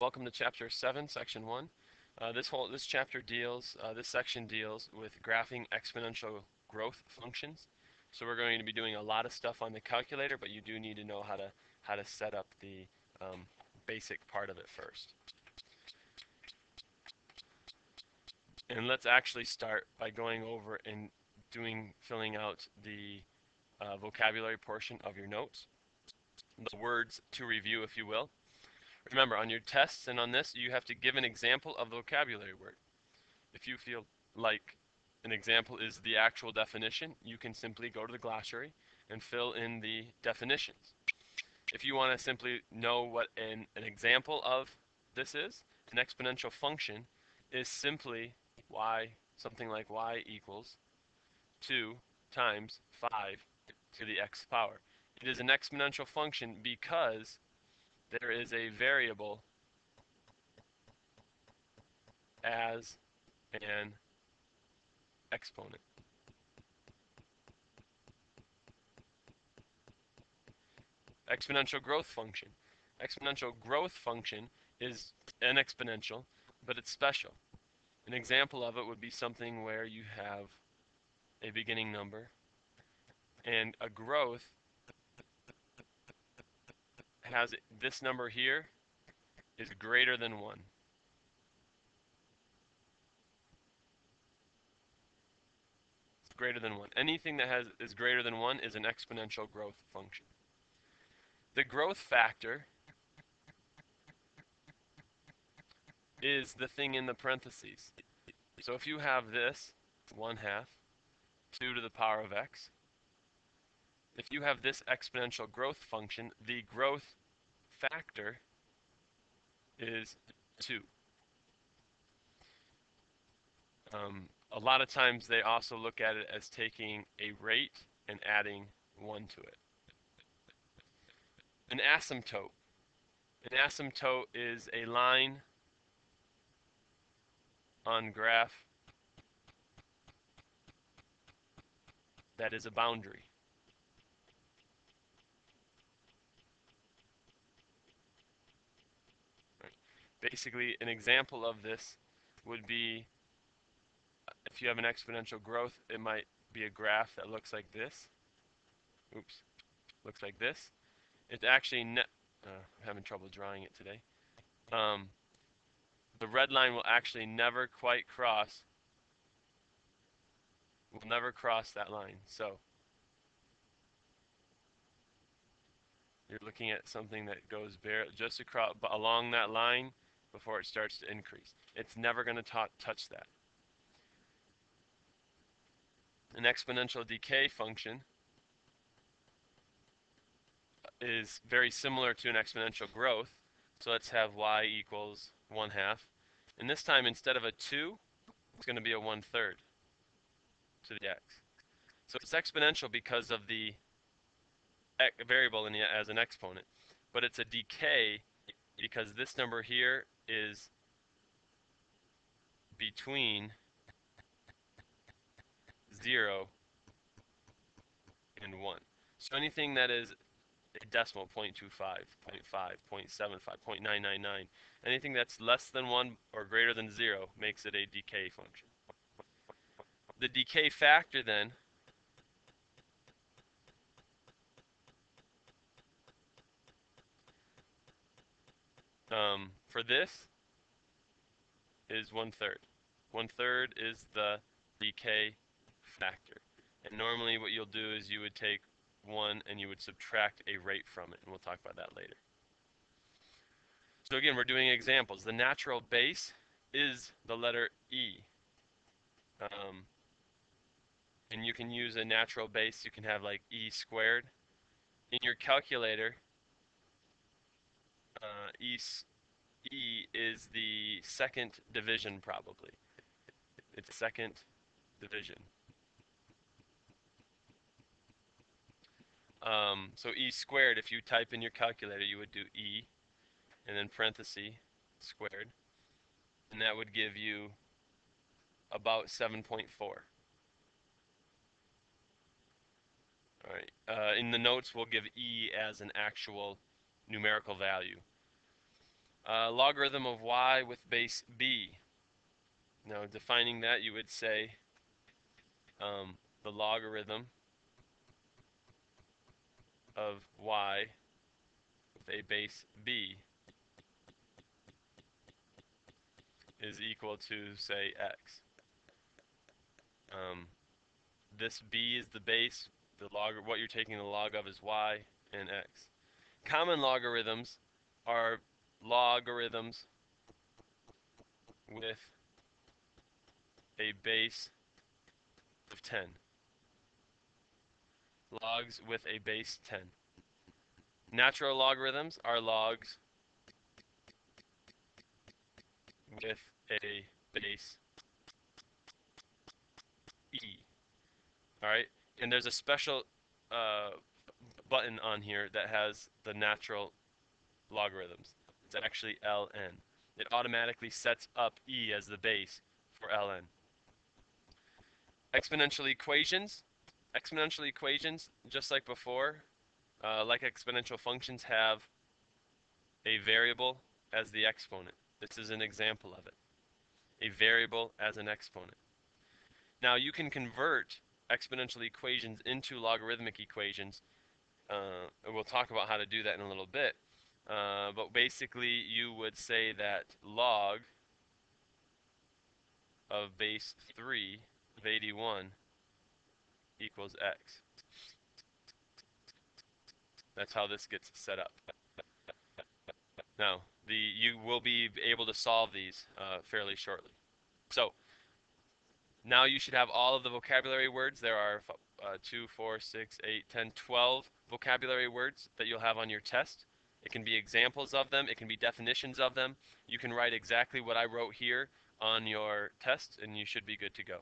Welcome to Chapter 7, Section 1. This section deals with graphing exponential growth functions. So we're going to be doing a lot of stuff on the calculator, but you do need to know how to set up the basic part of it first. And let's actually start by going over and filling out the vocabulary portion of your notes. The words to review, if you will. Remember, on your tests and on this, you have to give an example of the vocabulary word. If you feel like an example is the actual definition, you can simply go to the glossary and fill in the definitions. If you want to simply know what an example of this is, an exponential function is simply something like y equals 2 times 5 to the x power. It is an exponential function because there is a variable as an exponent. Exponential growth function. Exponential growth function is an exponential, but it's special. An example of it would be something where you have a beginning number and a growth has this number here is greater than 1. It's greater than 1. Anything that is greater than 1 is an exponential growth function. The growth factor is the thing in the parentheses. So if you have this 1/2 2 to the power of x, if you have this exponential growth function, the growth factor is 2. A lot of times they also look at it as taking a rate and adding 1 to it. An asymptote. An asymptote is a line on graph that is a boundary. Right. Basically, an example of this would be if you have an exponential growth, it might be a graph that looks like this. Oops, looks like this. It's actually I'm having trouble drawing it today. The red line will actually never quite cross. Will never cross that line. So you're looking at something that goes just across along that line before it starts to increase. It's never going to touch that. An exponential decay function is very similar to an exponential growth. So let's have y equals 1/2. And this time, instead of a 2, it's going to be a 1/3 to the x. So it's exponential because of the variable as an exponent. But it's a decay because this number here is between 0 and 1. So anything that is a decimal, 0.25, 0.5, 0.75, 0.999, anything that's less than 1 or greater than 0 makes it a decay function. The decay factor then for this is 1/3. 1/3 is the decay factor. And normally what you'll do is you would take 1 and you would subtract a rate from it, and we'll talk about that later. So again, we're doing examples. The natural base is the letter E. And you can use a natural base. You can have like E squared. In your calculator, E is the second division probably. It's second division. So E squared, if you type in your calculator, you would do E and then parenthesis squared. And that would give you about 7.4. All right. In the notes, we'll give E as an actual numerical value. Logarithm of y with base b. Now defining that, you would say the logarithm of y with a base b is equal to, say, x. This b is the base. What you're taking the log of is y and x. Common logarithms are logarithms with a base of 10. Logs with a base 10. Natural logarithms are logs with a base e. All right, and there's a special uh, button on here that has the natural logarithms. It's actually ln. It automatically sets up e as the base for ln. Exponential equations. Exponential equations, just like before, like exponential functions, have a variable as the exponent. This is an example of it. A variable as an exponent. Now you can convert exponential equations into logarithmic equations. We'll talk about how to do that in a little bit. But basically you would say that log of base 3 of 81 equals x. That's how this gets set up. Now, you will be able to solve these fairly shortly. So, now you should have all of the vocabulary words. There are 2, 4, 6, 8, 10, 12 vocabulary words that you'll have on your test. It can be examples of them. It can be definitions of them. You can write exactly what I wrote here on your test, and you should be good to go.